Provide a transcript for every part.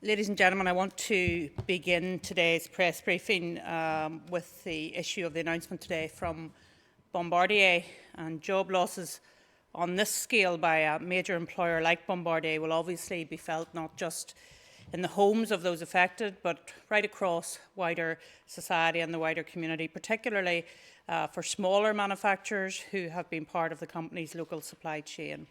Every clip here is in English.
Ladies and gentlemen, I want to begin today's press briefing with the issue of the announcement today from Bombardier, and job losses on this scale by a major employer like Bombardier will obviously be felt not just in the homes of those affected, but right across wider society and the wider community, particularly for smaller manufacturers who have been part of the company's local supply chain.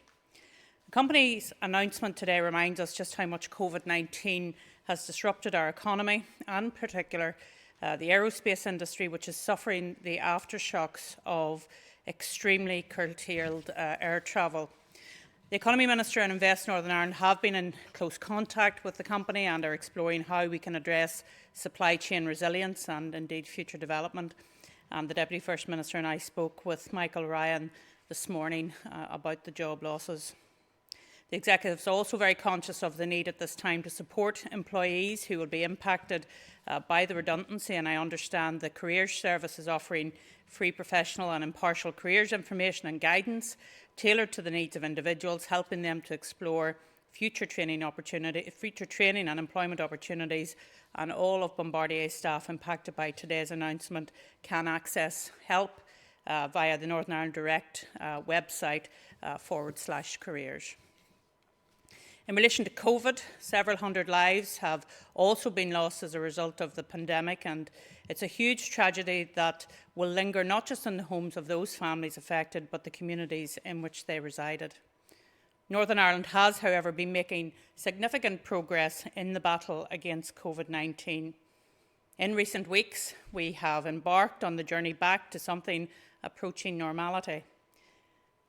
The company's announcement today reminds us just how much COVID-19 has disrupted our economy, and in particular the aerospace industry, which is suffering the aftershocks of extremely curtailed air travel. The Economy Minister and Invest Northern Ireland have been in close contact with the company and are exploring how we can address supply chain resilience and indeed future development. The Deputy First Minister and I spoke with Michael Ryan this morning about the job losses. The Executive is also very conscious of the need at this time to support employees who will be impacted by the redundancy, and I understand the Careers Service is offering free professional and impartial careers information and guidance tailored to the needs of individuals, helping them to explore future training and employment opportunities. And all of Bombardier staff impacted by today's announcement can access help via the Northern Ireland Direct website /careers. In relation to COVID, several hundred lives have also been lost as a result of the pandemic, and it's a huge tragedy that will linger not just in the homes of those families affected, but the communities in which they resided. Northern Ireland has, however, been making significant progress in the battle against COVID-19. In recent weeks, we have embarked on the journey back to something approaching normality.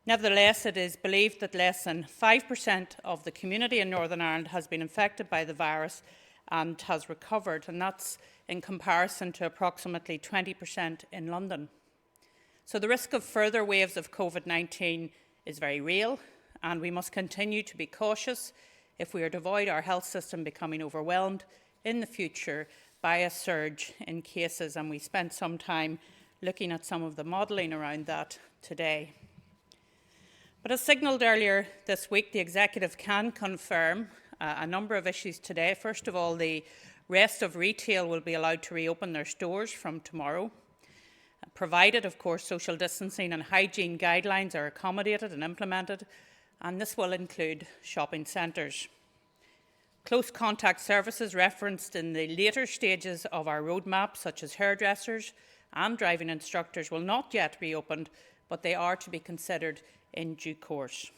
Nevertheless, it is believed that less than 5% of the community in Northern Ireland has been infected by the virus and has recovered, and that's in comparison to approximately 20% in London. So the risk of further waves of COVID-19 is very real, and we must continue to be cautious if we are to avoid our health system becoming overwhelmed in the future by a surge in cases, and we spent some time looking at some of the modelling around that today. But as signalled earlier this week, the Executive can confirm a number of issues today. First of all, the rest of retail will be allowed to reopen their stores from tomorrow, provided, of course, social distancing and hygiene guidelines are accommodated and implemented, and this will include shopping centres. Close contact services referenced in the later stages of our roadmap, such as hairdressers and driving instructors, will not yet reopen, but they are to be considered in due course.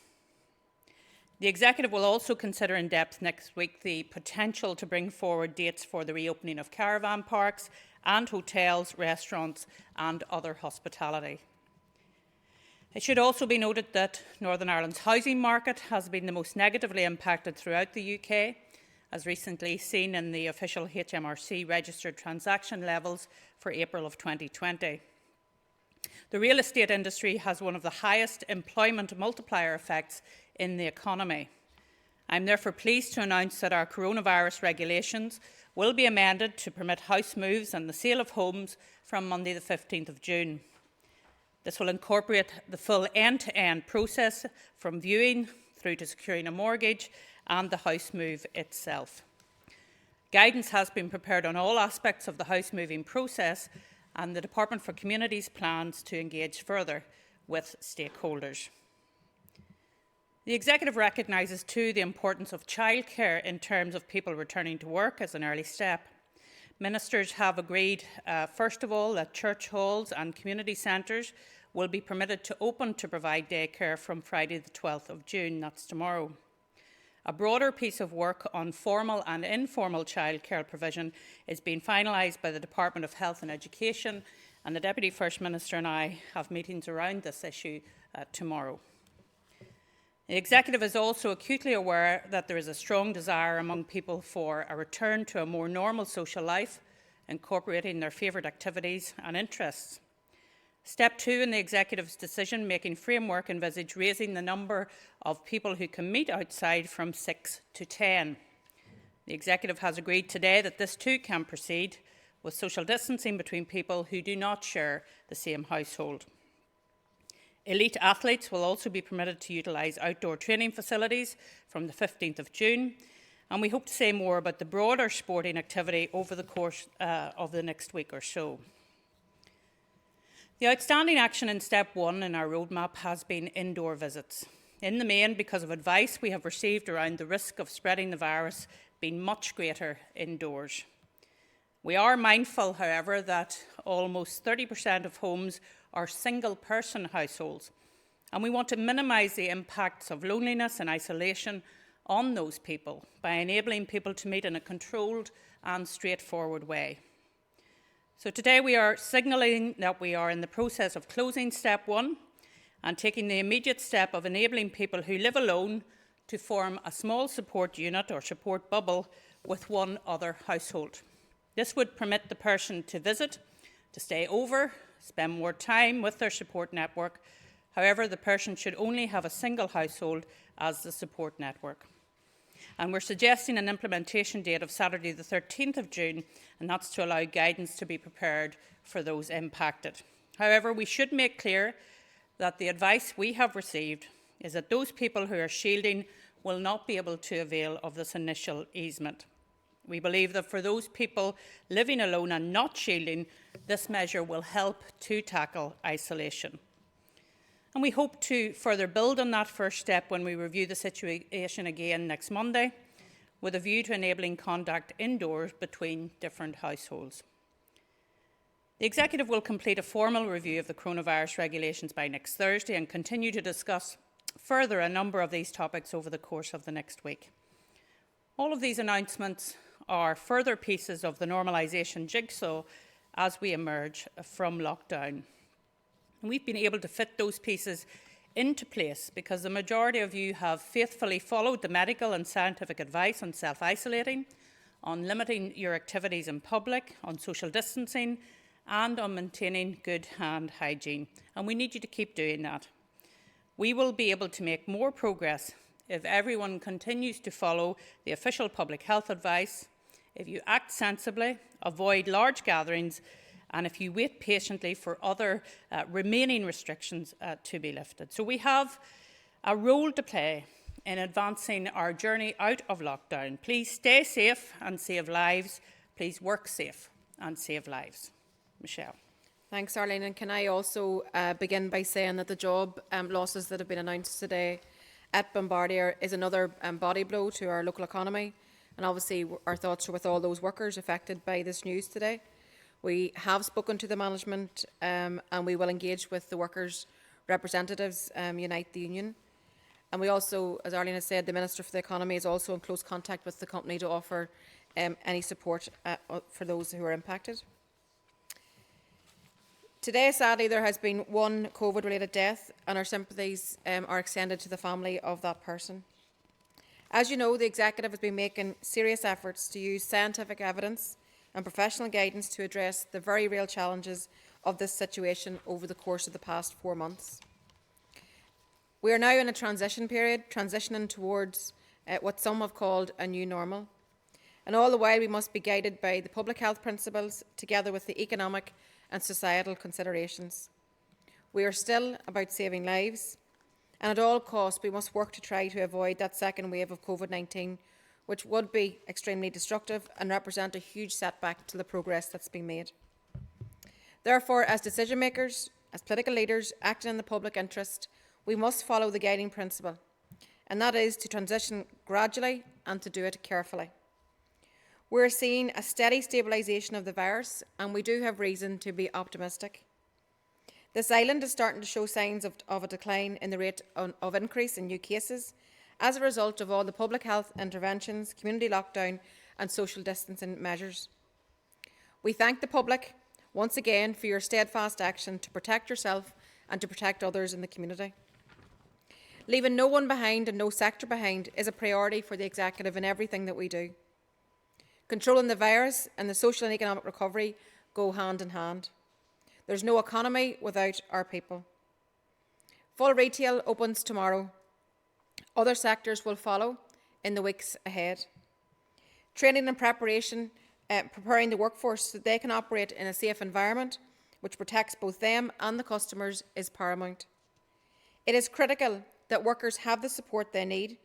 The Executive will also consider in depth next week the potential to bring forward dates for the reopening of caravan parks and hotels, restaurants and other hospitality. It should also be noted that Northern Ireland's housing market has been the most negatively impacted throughout the UK, as recently seen in the official HMRC registered transaction levels for April of 2020. The real estate industry has one of the highest employment multiplier effects in the economy. I am therefore pleased to announce that our coronavirus regulations will be amended to permit house moves and the sale of homes from Monday the 15th of June. This will incorporate the full end-to-end process from viewing through to securing a mortgage and the house move itself. Guidance has been prepared on all aspects of the house moving process, and the Department for Communities plans to engage further with stakeholders. The Executive recognises too the importance of childcare in terms of people returning to work as an early step. Ministers have agreed, first of all, that church halls and community centres will be permitted to open to provide daycare from Friday the 12th of June, that's tomorrow. A broader piece of work on formal and informal childcare provision is being finalised by the Department of Health and Education, and the Deputy First Minister and I have meetings around this issue tomorrow. The Executive is also acutely aware that there is a strong desire among people for a return to a more normal social life, incorporating their favourite activities and interests. Step 2 in the Executive's decision-making framework envisaged raising the number of people who can meet outside from 6 to 10. The Executive has agreed today that this too can proceed with social distancing between people who do not share the same household. Elite athletes will also be permitted to utilise outdoor training facilities from the 15th of June, and we hope to say more about the broader sporting activity over the course of the next week or so. The outstanding action in step 1 in our roadmap has been indoor visits. In the main, because of advice we have received around the risk of spreading the virus being much greater indoors. We are mindful, however, that almost 30% of homes are single-person households, and we want to minimise the impacts of loneliness and isolation on those people by enabling people to meet in a controlled and straightforward way. So today we are signalling that we are in the process of closing step 1 and taking the immediate step of enabling people who live alone to form a small support unit or support bubble with one other household. This would permit the person to visit, to stay over, spend more time with their support network. However, the person should only have a single household as the support network. And we're suggesting an implementation date of Saturday the 13th of June, and that's to allow guidance to be prepared for those impacted. However, we should make clear that the advice we have received is that those people who are shielding will not be able to avail of this initial easement. We believe that for those people living alone and not shielding, this measure will help to tackle isolation. And we hope to further build on that first step when we review the situation again next Monday, with a view to enabling contact indoors between different households. The Executive will complete a formal review of the coronavirus regulations by next Thursday and continue to discuss further a number of these topics over the course of the next week. All of these announcements are further pieces of the normalisation jigsaw as we emerge from lockdown. And we've been able to fit those pieces into place because the majority of you have faithfully followed the medical and scientific advice on self-isolating, on limiting your activities in public, on social distancing, and on maintaining good hand hygiene. And we need you to keep doing that. We will be able to make more progress if everyone continues to follow the official public health advice, if you act sensibly, avoid large gatherings, and if you wait patiently for other remaining restrictions to be lifted. So we have a role to play in advancing our journey out of lockdown. Please stay safe and save lives. Please work safe and save lives. Michelle. Thanks, Arlene. And can I also begin by saying that the job losses that have been announced today at Bombardier is another body blow to our local economy. And obviously our thoughts are with all those workers affected by this news today. We have spoken to the management and we will engage with the workers' representatives, Unite the Union. And we also, as Arlene has said, the Minister for the Economy is also in close contact with the company to offer any support for those who are impacted. Today, sadly, there has been one COVID-related death, and our sympathies are extended to the family of that person. As you know, the Executive has been making serious efforts to use scientific evidence and professional guidance to address the very real challenges of this situation over the course of the past 4 months. We are now in a transition period, transitioning towards what some have called a new normal. And all the while we must be guided by the public health principles together with the economic and societal considerations. We are still about saving lives, and at all costs we must work to try to avoid that second wave of COVID-19, which would be extremely destructive and represent a huge setback to the progress that's been made. Therefore, as decision makers, as political leaders acting in the public interest, we must follow the guiding principle, and that is to transition gradually and to do it carefully. We're seeing a steady stabilisation of the virus, and we do have reason to be optimistic. This island is starting to show signs of a decline in the rate of increase in new cases as a result of all the public health interventions, community lockdown and social distancing measures. We thank the public once again for your steadfast action to protect yourself and to protect others in the community. Leaving no one behind and no sector behind is a priority for the Executive in everything that we do. Controlling the virus and the social and economic recovery go hand in hand. There's no economy without our people. Full retail opens tomorrow. Other sectors will follow in the weeks ahead. Training and preparation, preparing the workforce so that they can operate in a safe environment which protects both them and the customers is paramount. It is critical that workers have the support they need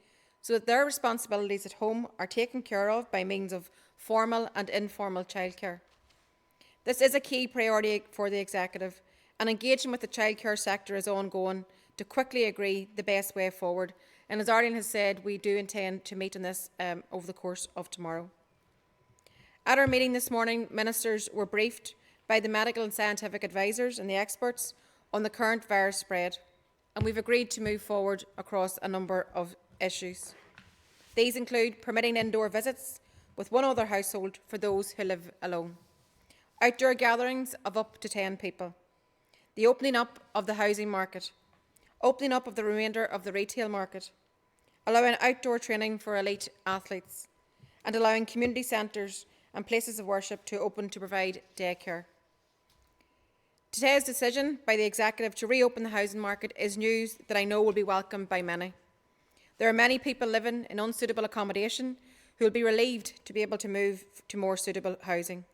so that their responsibilities at home are taken care of by means of formal and informal childcare. This is a key priority for the Executive, and engaging with the childcare sector is ongoing to quickly agree the best way forward. And as Arlene has said, we do intend to meet on this over the course of tomorrow. At our meeting this morning, ministers were briefed by the medical and scientific advisors and the experts on the current virus spread, and we've agreed to move forward across a number of issues. These include permitting indoor visits with one other household for those who live alone, outdoor gatherings of up to 10 people, the opening up of the housing market, opening up of the remainder of the retail market, allowing outdoor training for elite athletes, and allowing community centres and places of worship to open to provide daycare. Today's decision by the Executive to reopen the housing market is news that I know will be welcomed by many. There are many people living in unsuitable accommodation who will be relieved to be able to move to more suitable housing.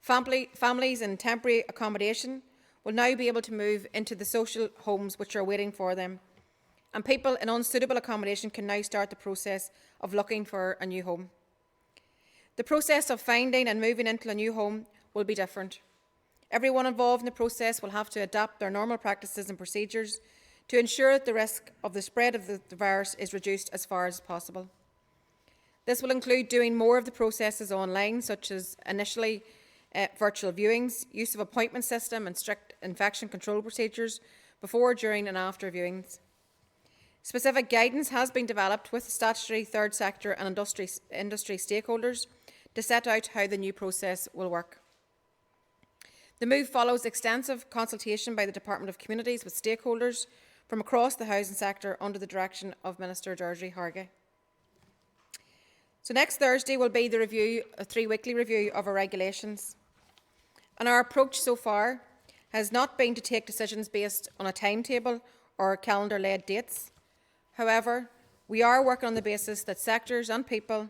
Families in temporary accommodation will now be able to move into the social homes which are waiting for them, and people in unsuitable accommodation can now start the process of looking for a new home. The process of finding and moving into a new home will be different. Everyone involved in the process will have to adapt their normal practices and procedures to ensure that the risk of the spread of the virus is reduced as far as possible. This will include doing more of the processes online, such as initially virtual viewings, use of appointment system and strict infection control procedures before, during and after viewings. Specific guidance has been developed with statutory third sector and industry stakeholders to set out how the new process will work. The move follows extensive consultation by the Department of Communities with stakeholders from across the housing sector under the direction of Minister Deirdre Hargey. So next Thursday will be a 3-weekly review of our regulations. And our approach so far has not been to take decisions based on a timetable or calendar-led dates. However, we are working on the basis that sectors and people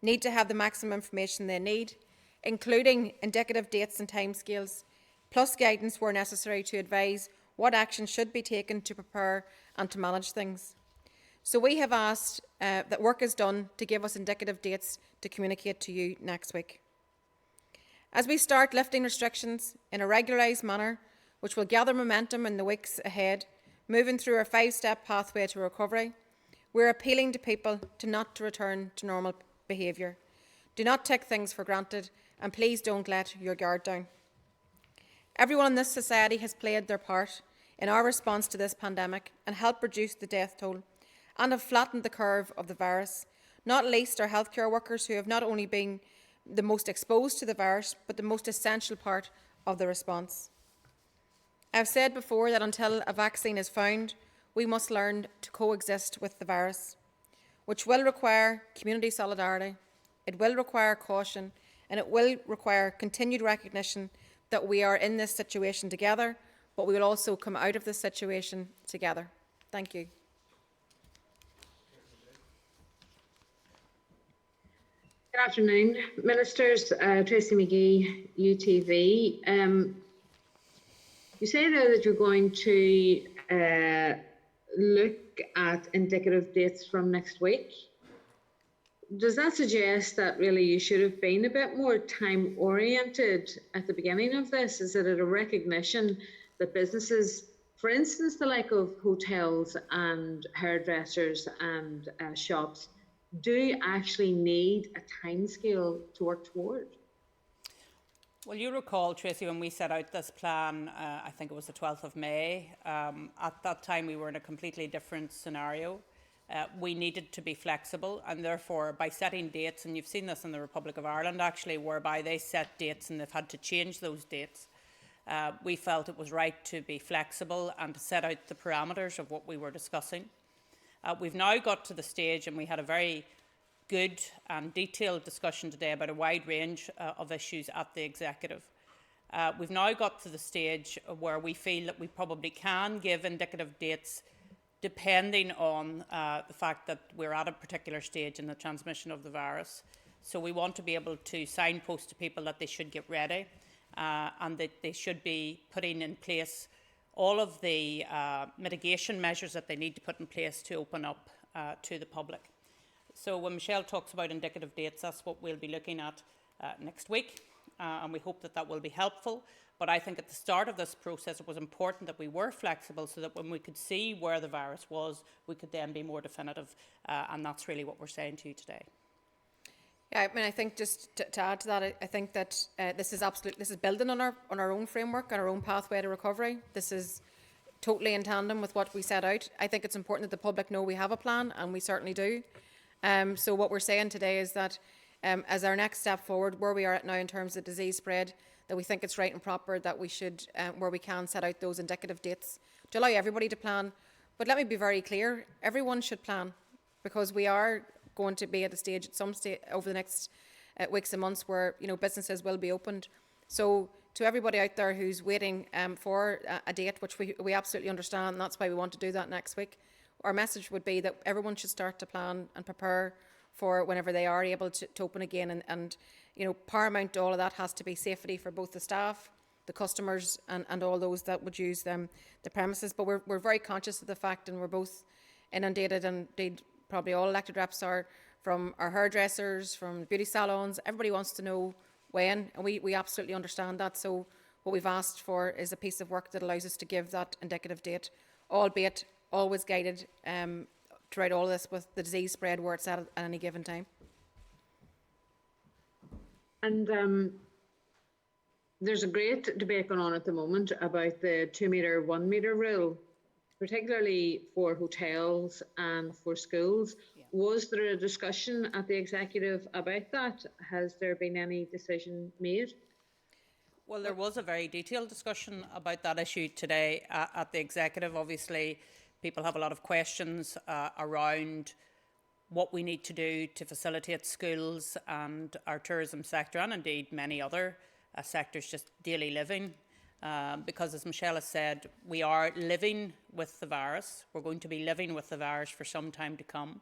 need to have the maximum information they need, including indicative dates and timescales, plus guidance where necessary to advise what action should be taken to prepare and to manage things. So we have asked that work is done to give us indicative dates to communicate to you next week. As we start lifting restrictions in a regularised manner, which will gather momentum in the weeks ahead, moving through our 5-step pathway to recovery, we're appealing to people not to return to normal behaviour. Do not take things for granted, and please don't let your guard down. Everyone in this society has played their part in our response to this pandemic and helped reduce the death toll and have flattened the curve of the virus, not least our healthcare workers who have not only been the most exposed to the virus, but the most essential part of the response. I've said before that until a vaccine is found, we must learn to coexist with the virus, which will require community solidarity, it will require caution, and it will require continued recognition that we are in this situation together, but we will also come out of this situation together. Thank you. Good afternoon, Ministers. Tracy McGee, UTV. You say there that you're going to look at indicative dates from next week. Does that suggest that really you should have been a bit more time oriented at the beginning of this? Is it a recognition that businesses, for instance, the like of hotels and hairdressers and shops, do actually need a timescale to work toward? Well, you recall, Tracy, when we set out this plan, I think it was the 12th of May, at that time we were in a completely different scenario. We needed to be flexible, and therefore by setting dates, and you've seen this in the Republic of Ireland actually, whereby they set dates and they've had to change those dates, we felt it was right to be flexible and to set out the parameters of what we were discussing. We've now got to the stage, and we had a very good and detailed discussion today about a wide range of issues at the Executive. We've now got to the stage where we feel that we probably can give indicative dates depending on the fact that we're at a particular stage in the transmission of the virus. So we want to be able to signpost to people that they should get ready and that they should be putting in place all of the mitigation measures that they need to put in place to open up to the public. So when Michelle talks about indicative dates, that's what we'll be looking at next week, and we hope that that will be helpful. But I think at the start of this process, it was important that we were flexible so that when we could see where the virus was, we could then be more definitive, and that's really what we're saying to you today. Yeah, I mean, I think just to add to that, I think that this is building on our own framework and our own pathway to recovery. This is totally in tandem with what we set out. I think it's important that the public know we have a plan, and we certainly do. So what we're saying today is that as our next step forward, where we are at now in terms of disease spread, that we think it's right and proper that we should, where we can, set out those indicative dates to allow everybody to plan. But let me be very clear, everyone should plan, because we are going to be at a stage, at some stage over the next weeks and months, where businesses will be opened. So to everybody out there who's waiting for a date, which we absolutely understand, and that's why we want to do that next week, our message would be that everyone should start to plan and prepare for whenever they are able to open again. And paramount to all of that has to be safety for both the staff, the customers, and all those that would use the premises. But we're very conscious of the fact, and we're both inundated, and indeed probably all elected reps are, from our hairdressers, from beauty salons. Everybody wants to know when, and we absolutely understand that. So what we've asked for is a piece of work that allows us to give that indicative date, albeit always guided throughout all this with the disease spread where it's at any given time. And there's a great debate going on at the moment about the 2 metre, 1 metre rule, particularly for hotels and for schools. Yeah. Was there a discussion at the executive about that? Has there been any decision made? Well, there was a very detailed discussion about that issue today at the executive. Obviously, people have a lot of questions around what we need to do to facilitate schools and our tourism sector, and indeed many other sectors, just daily living. Because as Michelle has said, we are living with the virus. We're going to be living with the virus for some time to come.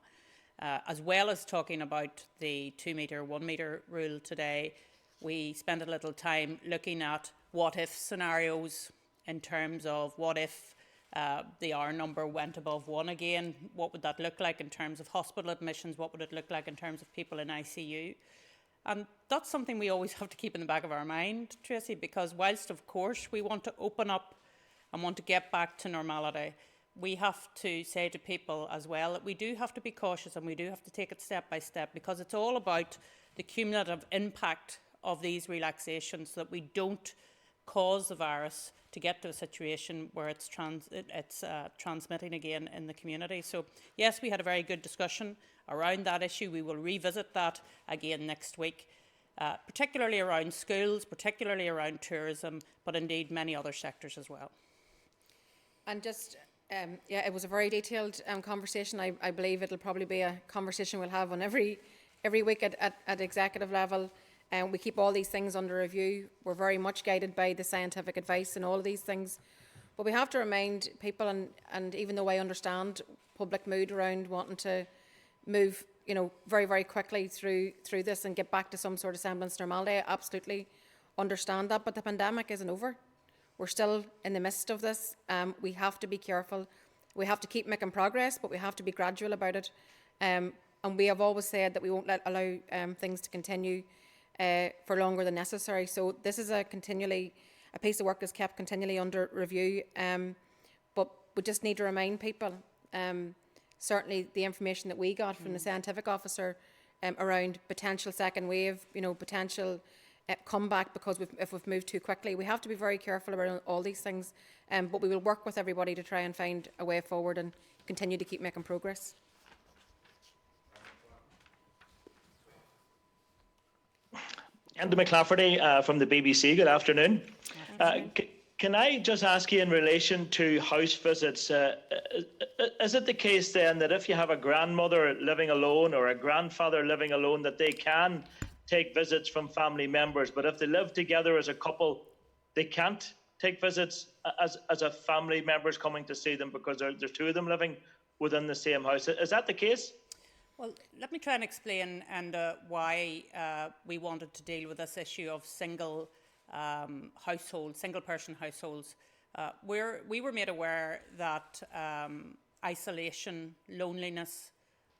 As well as talking about the 2 metre, 1 metre rule today, we spent a little time looking at what if scenarios in terms of what if the R number went above 1 again. What would that look like in terms of hospital admissions? What would it look like in terms of people in ICU? And that's something we always have to keep in the back of our mind, Tracy, because whilst, of course, we want to open up and want to get back to normality, we have to say to people as well that we do have to be cautious, and we do have to take it step by step, because it's all about the cumulative impact of these relaxations, so that we don't cause the virus to get to a situation where it's transmitting again in the community. So yes, we had a very good discussion around that issue. We will revisit that again next week, particularly around schools, particularly around tourism, but indeed many other sectors as well. And just, yeah, it was a very detailed conversation. I believe it'll probably be a conversation we'll have on every week at executive level. And we keep all these things under review. We're very much guided by the scientific advice and all of these things. But we have to remind people, and even though I understand public mood around wanting to move, very, very quickly through this and get back to some sort of semblance of normality, I absolutely understand that. But the pandemic isn't over. We're still in the midst of this. We have to be careful. We have to keep making progress, but we have to be gradual about it. And we have always said that we won't allow things to continue for longer than necessary. So this is a piece of work that's kept continually under review. But we just need to remind people, certainly the information that we got from the scientific officer around potential second wave, potential comeback because if we've moved too quickly. We have to be very careful about all these things. But we will work with everybody to try and find a way forward and continue to keep making progress. Andy McClafferty from the BBC. Good afternoon. Can I just ask you in relation to house visits, is it the case then that if you have a grandmother living alone or a grandfather living alone that they can take visits from family members, but if they live together as a couple, they can't take visits as a family members coming to see them because there's two of them living within the same house? Is that the case? Well, let me try and explain why we wanted to deal with this issue of single-person households We were made aware that isolation, loneliness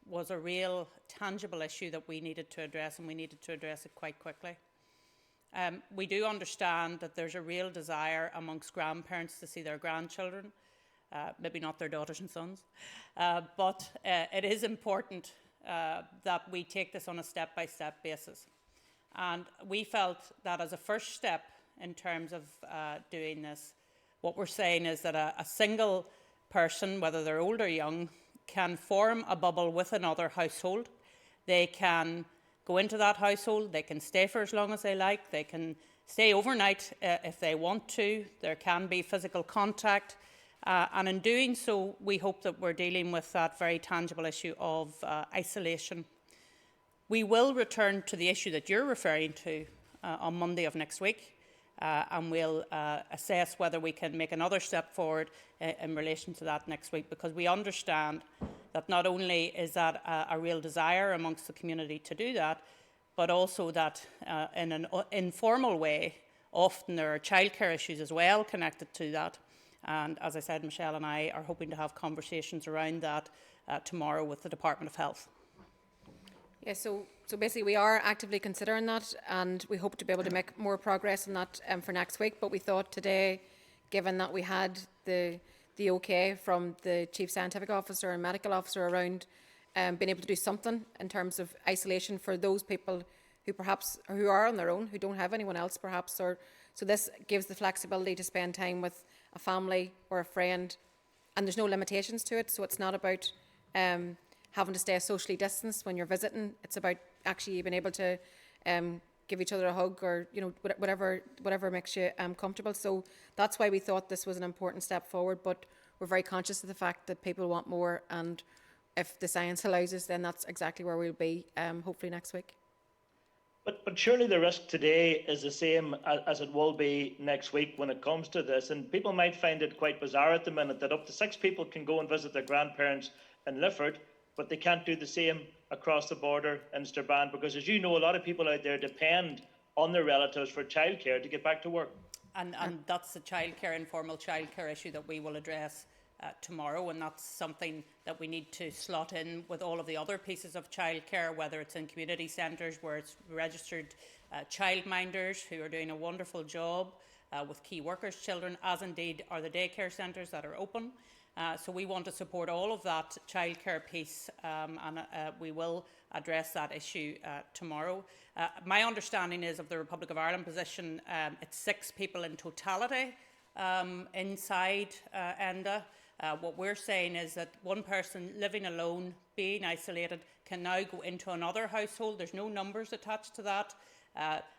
was a real tangible issue that we needed to address, and we needed to address it quite quickly. We do understand that there's a real desire amongst grandparents to see their grandchildren, maybe not their daughters and sons, but it is important that we take this on a step-by-step basis. And we felt that as a first step in terms of doing this, what we're saying is that a single person, whether they're old or young, can form a bubble with another household. They can go into that household, they can stay for as long as they like, they can stay overnight if they want to, there can be physical contact, and in doing so, we hope that we're dealing with that very tangible issue of isolation. We will return to the issue that you're referring to on Monday of next week, and we'll assess whether we can make another step forward in relation to that next week, because we understand that not only is that a real desire amongst the community to do that, but also that in an informal way, often there are childcare issues as well connected to that. And as I said, Michelle and I are hoping to have conversations around that tomorrow with the Department of Health. Yeah, so basically we are actively considering that, and we hope to be able to make more progress on that for next week. But we thought today, given that we had the OK from the Chief Scientific Officer and Medical Officer around being able to do something in terms of isolation for those people who are on their own, who don't have anyone else perhaps, or so this gives the flexibility to spend time with a family or a friend, and there's no limitations to it. So it's not about having to stay socially distanced when you're visiting. It's about actually being able to give each other a hug, or whatever makes you comfortable. So that's why we thought this was an important step forward. But we're very conscious of the fact that people want more, and if the science allows us, then that's exactly where we'll be. Hopefully next week. But surely the risk today is the same as it will be next week when it comes to this. And people might find it quite bizarre at the minute that up to 6 people can go and visit their grandparents in Lifford, but they can't do the same across the border in Strabane, because, as you know, a lot of people out there depend on their relatives for childcare to get back to work. And that's the childcare, informal childcare issue that we will address tomorrow, and that's something that we need to slot in with all of the other pieces of childcare, whether it's in community centres where it's registered childminders who are doing a wonderful job with key workers' children, as indeed are the daycare centres that are open. So we want to support all of that childcare piece, and we will address that issue tomorrow. My understanding is of the Republic of Ireland position, it's 6 people in totality inside ENDA. What we're saying is that one person living alone, being isolated, can now go into another household. There's no numbers attached to that.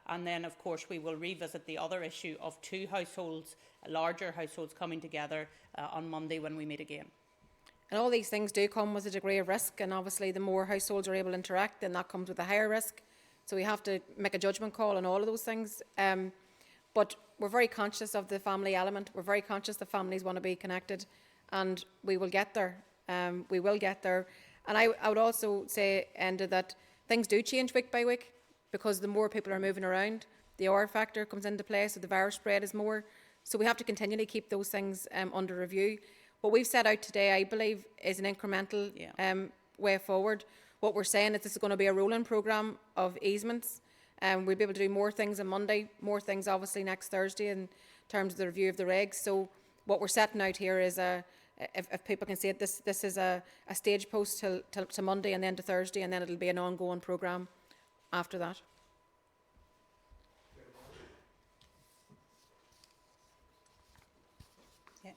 And then, of course, we will revisit the other issue of 2 households, larger households coming together on Monday when we meet again. And all these things do come with a degree of risk, and obviously the more households are able to interact, then that comes with a higher risk. So we have to make a judgment call on all of those things. But we're very conscious of the family element. We're very conscious that families want to be connected, and we will get there. We will get there. And I would also say, Enda, that things do change week by week, because the more people are moving around, the R factor comes into play, so the virus spread is more. So we have to continually keep those things under review. What we've set out today, I believe, is an incremental way forward. What we're saying is this is going to be a rolling programme of easements. We'll be able to do more things on Monday, more things obviously next Thursday in terms of the review of the regs. So what we're setting out here is, if people can see it, this is a stage post to Monday and then to Thursday, and then it'll be an ongoing programme after that.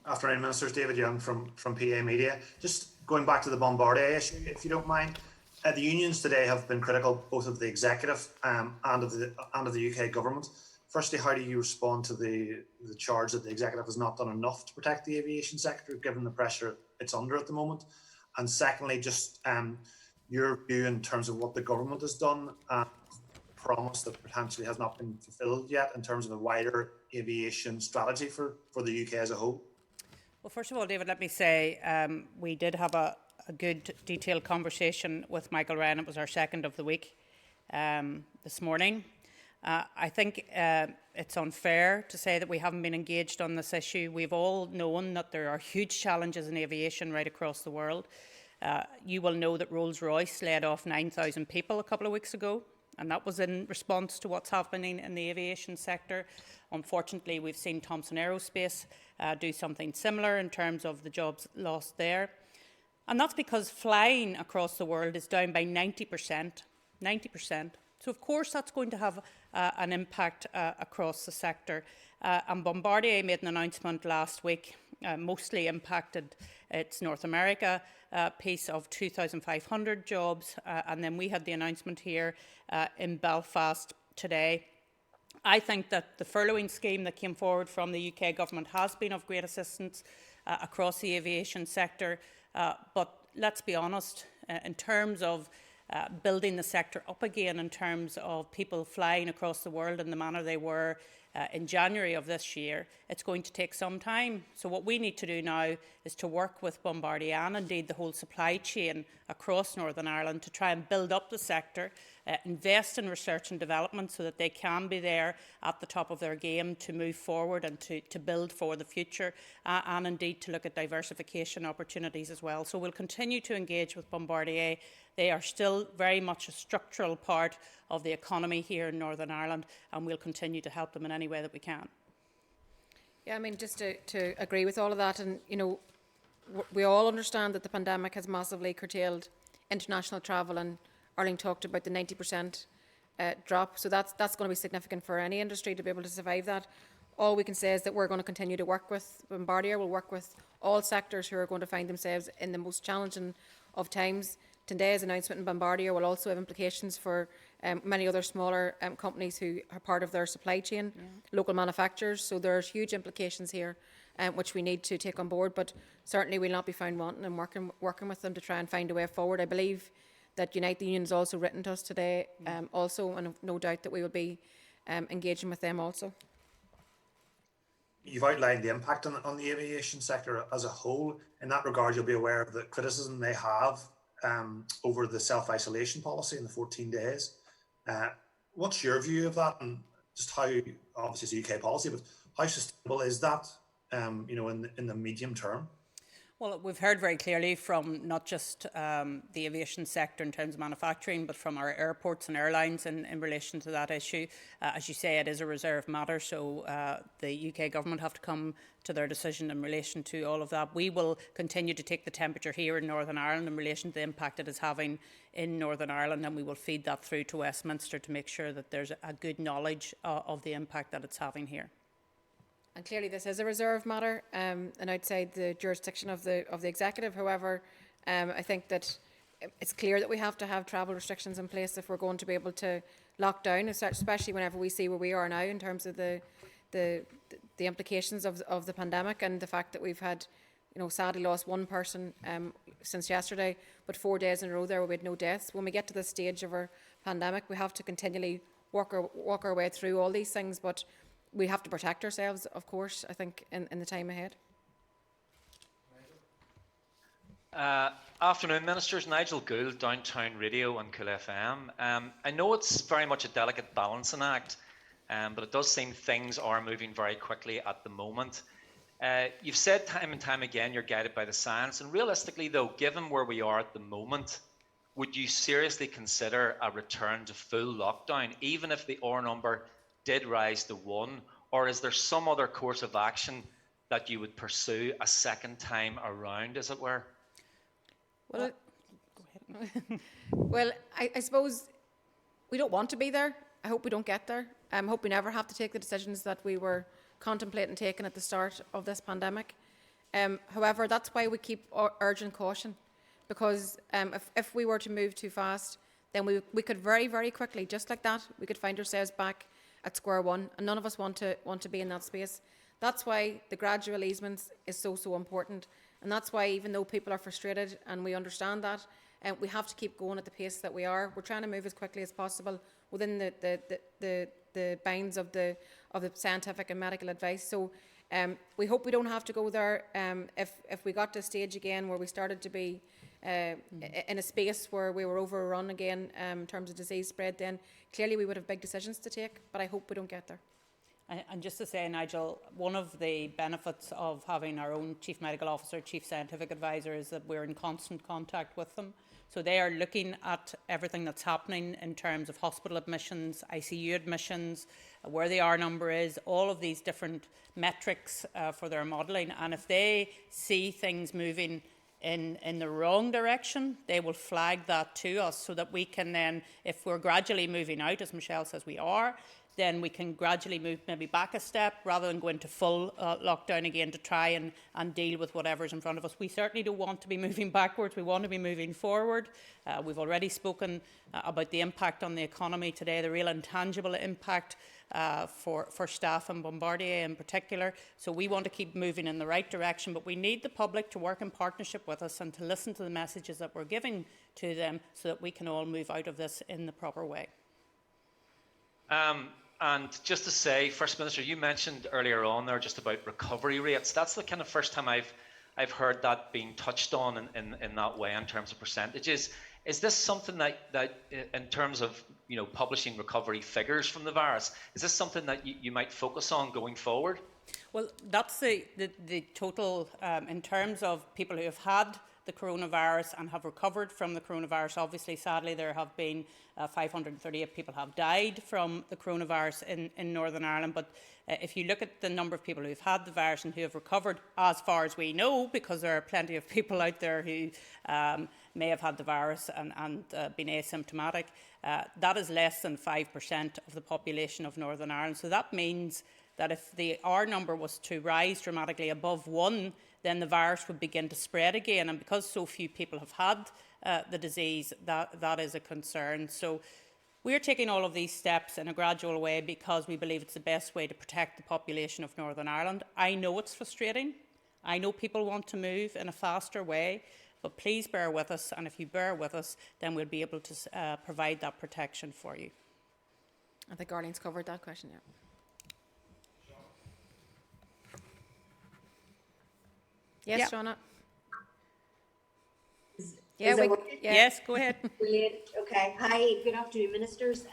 Afternoon, Ministers. David Young from PA Media. Just going back to the Bombardier issue, if you don't mind. The unions today have been critical both of the executive and of the UK government. Firstly, how do you respond to the charge that the executive has not done enough to protect the aviation sector, given the pressure it's under at the moment? And secondly, just your view in terms of what the government has done and promise that potentially has not been fulfilled yet in terms of a wider aviation strategy for the UK as a whole? Well, first of all, David, let me say we did have a good detailed conversation with Michael Ryan. It was our second of the week this morning. I think it's unfair to say that we haven't been engaged on this issue. We've all known that there are huge challenges in aviation right across the world. You will know that Rolls-Royce laid off 9,000 people a couple of weeks ago, and that was in response to what's happening in the aviation sector. Unfortunately, we've seen Thomson Aerospace do something similar in terms of the jobs lost there. And that's because flying across the world is down by 90%. 90%. So, of course, that's going to have an impact across the sector. And Bombardier made an announcement last week, mostly impacted its North America piece of 2,500 jobs. And then we had the announcement here in Belfast today. I think that the furloughing scheme that came forward from the UK government has been of great assistance across the aviation sector. But let's be honest, in terms of building the sector up again, in terms of people flying across the world in the manner they were in January of this year, it's going to take some time. So what we need to do now is to work with Bombardier and indeed the whole supply chain across Northern Ireland to try and build up the sector, invest in research and development so that they can be there at the top of their game to move forward and to build for the future, and indeed to look at diversification opportunities as well. So we'll continue to engage with Bombardier. They are still very much a structural part of the economy here in Northern Ireland, and we'll continue to help them in any way that we can. Yeah, I mean, just to agree with all of that, and, you know, we all understand that the pandemic has massively curtailed international travel, and Arlene talked about the 90% drop, so that's going to be significant for any industry to be able to survive that. All we can say is that we're going to continue to work with Bombardier. We'll work with all sectors who are going to find themselves in the most challenging of times. Today's announcement in Bombardier will also have implications for many other smaller companies who are part of their supply chain, local manufacturers. So there's huge implications here, which we need to take on board. But certainly we'll not be found wanting and working with them to try and find a way forward. I believe that Unite the Union has also written to us today, also, and no doubt that we will be engaging with them also. You've outlined the impact on the aviation sector as a whole. In that regard, you'll be aware of the criticism they have over the self-isolation policy in the 14 days. What's your view of that, and just how, obviously it's a UK policy, but how sustainable is that, you know, in the medium term? Well, we've heard very clearly from not just the aviation sector in terms of manufacturing, but from our airports and airlines in relation to that issue. As you say, it is a reserved matter, so the UK government have to come to their decision in relation to all of that. We will continue to take the temperature here in Northern Ireland in relation to the impact it is having in Northern Ireland, and we will feed that through to Westminster to make sure that there's a good knowledge of the impact that it's having here. And clearly this is a reserved matter and outside the jurisdiction of the executive. However, I think that it's clear that we have to have travel restrictions in place if we're going to be able to lock down, especially whenever we see where we are now in terms of the implications of the pandemic, and the fact that we've had, you know, sadly lost one person since yesterday, but 4 days in a row there where we had no deaths. When we get to this stage of our pandemic, we have to continually walk our way through all these things, but we have to protect ourselves, of course, I think, in the time ahead. Afternoon, Ministers. Nigel Gould, Downtown Radio and Cool FM. I know it's very much a delicate balancing act, but it does seem things are moving very quickly at the moment. You've said time and time again you're guided by the science, and realistically though, given where we are at the moment, would you seriously consider a return to full lockdown, even if the R number did rise to 1, or is there some other course of action that you would pursue a second time around, as it were? Well, go ahead. Well, I suppose we don't want to be there. I hope we don't get there. I hope we never have to take the decisions that we were contemplating taking at the start of this pandemic. However, that's why we keep urging caution, because if we were to move too fast, then we could very, very quickly, just like that, we could find ourselves back at square one, and none of us want to be in that space. That's why the gradual easements is so important, and that's why, even though people are frustrated, and we understand that, we have to keep going at the pace that we are. We're trying to move as quickly as possible within the bounds of the scientific and medical advice. So we hope we don't have to go there. If we got to a stage again where we started to be in a space where we were overrun again in terms of disease spread, then clearly we would have big decisions to take, but I hope we don't get there. And just to say, Nigel, one of the benefits of having our own Chief Medical Officer, Chief Scientific Advisor, is that we're in constant contact with them. So they are looking at everything that's happening in terms of hospital admissions, ICU admissions, where the R number is, all of these different metrics for their modelling. And if they see things moving in the wrong direction, they will flag that to us so that we can then, if we're gradually moving out, as Michelle says we are, then we can gradually move maybe back a step rather than go into full lockdown again to try and deal with whatever's in front of us. We certainly don't want to be moving backwards. We want to be moving forward. We've already spoken about the impact on the economy today, the real intangible impact for staff and Bombardier in particular. So we want to keep moving in the right direction, but we need the public to work in partnership with us and to listen to the messages that we're giving to them so that we can all move out of this in the proper way. And just to say, First Minister, you mentioned earlier on there just about recovery rates. That's the kind of first time I've heard that being touched on in that way in terms of percentages. Is this something that in terms of publishing recovery figures from the virus, is this something that you might focus on going forward? Well, that's the total in terms of people who have had the coronavirus and have recovered from the coronavirus. Obviously, sadly, there have been 538 people have died from the coronavirus in Northern Ireland. But if you look at the number of people who've had the virus and who have recovered, as far as we know, because there are plenty of people out there who may have had the virus and been asymptomatic, that is less than 5% of the population of Northern Ireland. So that means that if the R number was to rise dramatically above 1, then the virus would begin to spread again. And because so few people have had the disease, that is a concern. So we're taking all of these steps in a gradual way because we believe it's the best way to protect the population of Northern Ireland. I know it's frustrating. I know people want to move in a faster way, but please bear with us. And if you bear with us, then we'll be able to provide that protection for you. I think Arlene's covered that question, yeah. Yes, Yeah. Shauna? Yes, go ahead. Brilliant. Okay. Hi, good afternoon, Ministers.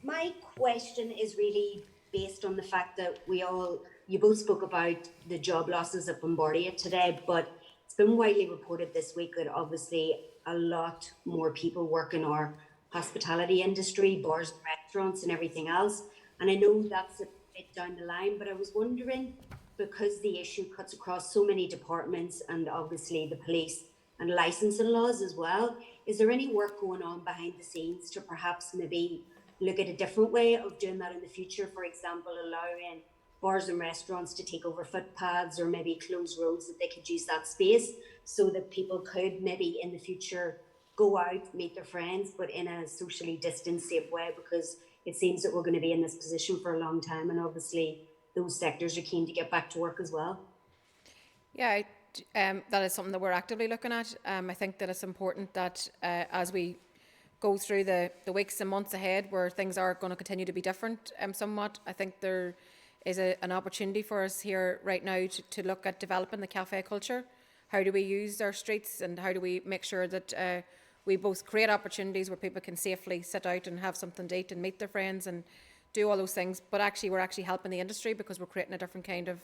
My question is really based on the fact that you both spoke about the job losses at Bombardier today, but it's been widely reported this week that obviously a lot more people work in our hospitality industry, bars and restaurants and everything else. And I know that's a bit down the line, but I was wondering, because the issue cuts across so many departments and obviously the police and licensing laws as well, is there any work going on behind the scenes to perhaps maybe look at a different way of doing that in the future? For example, allowing bars and restaurants to take over footpaths or maybe close roads that they could use that space so that people could maybe in the future go out, meet their friends, but in a socially distanced, safe way, because it seems that we're going to be in this position for a long time, and obviously those sectors are keen to get back to work as well. Yeah, that is something that we're actively looking at. I think that it's important that as we go through the weeks and months ahead where things are going to continue to be different somewhat, I think there is an opportunity for us here right now to look at developing the cafe culture. How do we use our streets and how do we make sure that we both create opportunities where people can safely sit out and have something to eat and meet their friends and do all those things, but actually we're actually helping the industry because we're creating a different kind of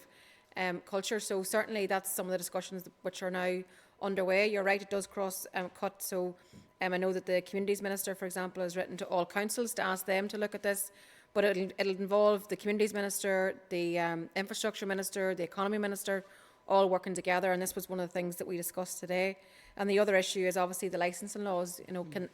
culture. So certainly that's some of the discussions which are now underway. You're right, it does cross cut. So I know that the Communities Minister, for example, has written to all councils to ask them to look at this, but it'll involve the Communities Minister, the Infrastructure Minister, the Economy Minister, all working together, and this was one of the things that we discussed today. And the other issue is obviously the licensing laws.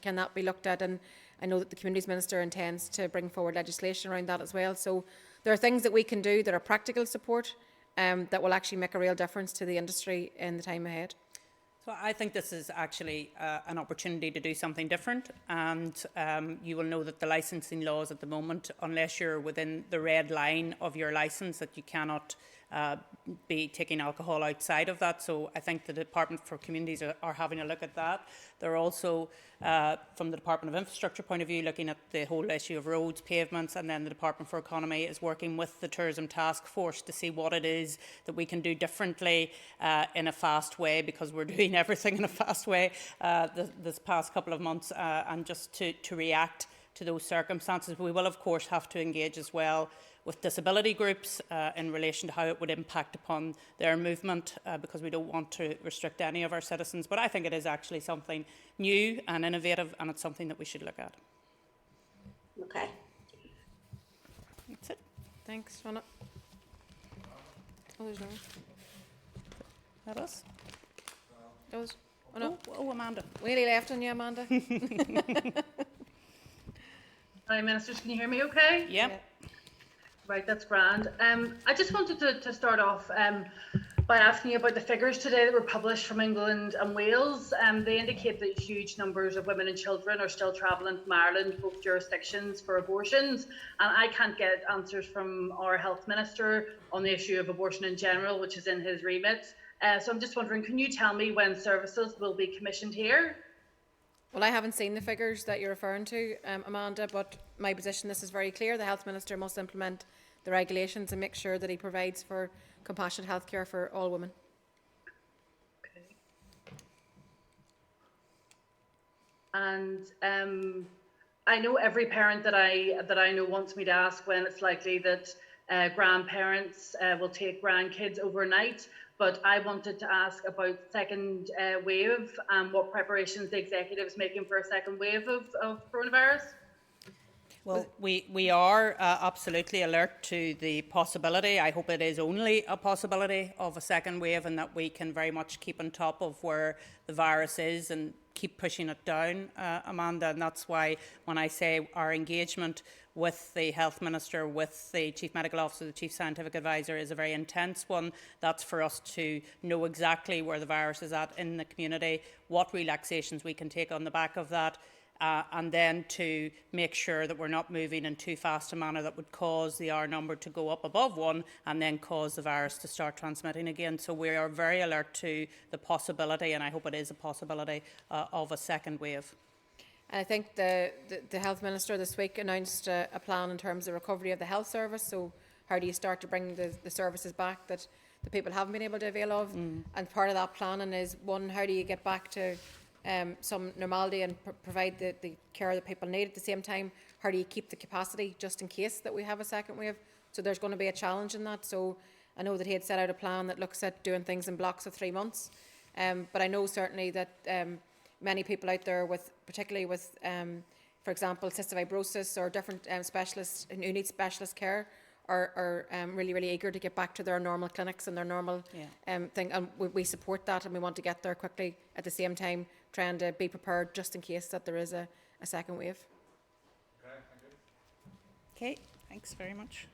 Can that be looked at? And I know that the Communities Minister intends to bring forward legislation around that as well. So there are things that we can do that are practical support that will actually make a real difference to the industry in the time ahead. So I think this is actually an opportunity to do something different, and you will know that the licensing laws at the moment, unless you're within the red line of your licence, that you cannot be taking alcohol outside of that. So I think the Department for Communities are having a look at that. They're also, from the Department of Infrastructure point of view, looking at the whole issue of roads, pavements, and then the Department for Economy is working with the Tourism Task Force to see what it is that we can do differently in a fast way, because we're doing everything in a fast way this past couple of months, and just to react to those circumstances. We will, of course, have to engage as well with disability groups in relation to how it would impact upon their movement, because we don't want to restrict any of our citizens. But I think it is actually something new and innovative, and it's something that we should look at. Okay. That's it. Thanks, Ronna. Oh, there's no one. That us? Those. Oh, no. Oh, Amanda. We nearly left on you, Amanda. Hi, Ministers, can you hear me okay? Yep. Yeah. Right, that's grand. I just wanted to start off by asking you about the figures today that were published from England and Wales. They indicate that huge numbers of women and children are still travelling from Ireland, both jurisdictions, for abortions. And I can't get answers from our Health Minister on the issue of abortion in general, which is in his remit. So I'm just wondering, can you tell me when services will be commissioned here? Well, I haven't seen the figures that you're referring to, Amanda, but my position, this is very clear. The Health Minister must implement the regulations and make sure that he provides for compassionate healthcare for all women. Okay. And I know every parent that I know wants me to ask when it's likely that grandparents will take grandkids overnight. But I wanted to ask about second wave and what preparations the executive's making for a second wave of coronavirus. Well, we are absolutely alert to the possibility. I hope it is only a possibility of a second wave, and that we can very much keep on top of where the virus is and keep pushing it down, Amanda. And that's why when I say our engagement with the Health Minister, with the Chief Medical Officer, the Chief Scientific Advisor is a very intense one. That's for us to know exactly where the virus is at in the community, what relaxations we can take on the back of that, and then to make sure that we're not moving in too fast a manner that would cause the R number to go up above 1 and then cause the virus to start transmitting again. So we are very alert to the possibility, and I hope it is a possibility, of a second wave. And I think the Health Minister this week announced a plan in terms of recovery of the health service. So how do you start to bring the services back that the people haven't been able to avail of? And part of that planning is, one, how do you get back to some normality and provide the care that people need? At the same time, how do you keep the capacity just in case that we have a second wave? So there's going to be a challenge in that. So I know that he had set out a plan that looks at doing things in blocks of 3 months. But I know certainly that many people out there, particularly with, for example, cystic fibrosis or different specialists who need specialist care, are really, really eager to get back to their normal clinics and their normal thing. And we support that, and we want to get there quickly, at the same time trying to be prepared just in case that there is a second wave. Okay, thanks very much.